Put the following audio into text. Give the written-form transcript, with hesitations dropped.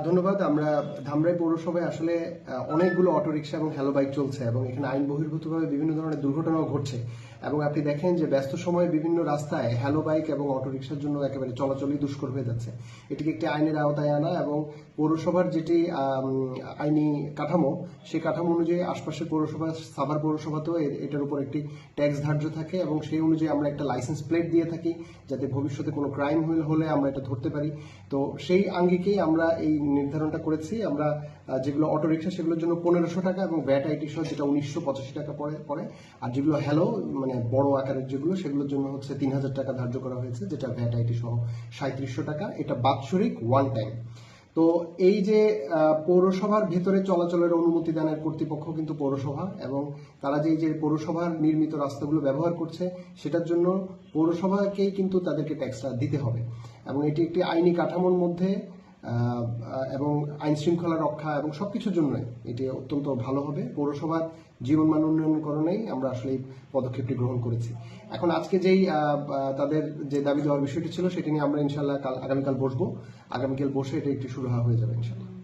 ধন্যবাদ। আমরা ধামরাই পৌরসভায় আসলে অনেকগুলো অটোরিকশা এবং হ্যালো বাইক চলছে এবং এখানে আইন বহির্ভূতভাবে বিভিন্ন ধরনের দুর্ঘটনাও ঘটছে এবং আপনি দেখেন যে ব্যস্ত সময়ে বিভিন্ন রাস্তায় হ্যালো বাইক এবং অটোরিকশার জন্য একেবারে চলাচলই দুষ্কর হয়ে যাচ্ছে। এটিকে একটি আইনের আওতায় আনা এবং পৌরসভার যেটি আইনি কাঠামো, সেই কাঠামো অনুযায়ী আশপাশের পৌরসভা, সাভার পৌরসভাতেও এটার উপর একটি ট্যাক্স ধার্য থাকে এবং সেই অনুযায়ী আমরা একটা লাইসেন্স প্লেট দিয়ে থাকি যাতে ভবিষ্যতে কোনো ক্রাইম হলে আমরা এটা ধরতে পারি। তো সেই আঙ্গিকেই আমরা এই নির্ধারণটা করেছি। আমরা যেগুলো অটোরিকশা সেগুলোর জন্য 1500 টাকা এবং ভ্যাট আইটি সহ যেটা 1985 টাকা পড়ে, আর যেগুলো হ্যালো মানে বড় আকারের যেগুলো সেগুলোর জন্য হচ্ছে 3000 টাকা ধার্য করা হয়েছে, যেটা ভ্যাট আইটি সহ 3700 টাকা। এটা বাৎসরিক ওয়ান টাইম। তো এই যে পৌরসভার ভেতরে চলাচলের অনুমতি দানের কর্তৃপক্ষ কিন্তু পৌরসভা, এবং তারা যে পৌরসভার নির্মিত রাস্তাগুলো ব্যবহার করছে সেটার জন্য পৌরসভাকেই কিন্তু তাদেরকে ট্যাক্সটা দিতে হবে এবং এটি একটি আইনি কাঠামোর মধ্যে এবং আইন শৃঙ্খলা রক্ষা এবং সবকিছুর জন্যই এটি অত্যন্ত ভালো হবে। পৌরসভার জীবনমান উন্নয়নকরণেই আমরা আসলে এই পদক্ষেপটি গ্রহণ করেছি। এখন আজকে যেই তাদের যে দাবি দেওয়ার বিষয়টি ছিল সেটি নিয়ে আমরা ইনশাল্লাহ আগামীকাল বসবো। আগামীকাল বসে এটা একটি সুরাহা হয়ে যাবে ইনশাল্লাহ।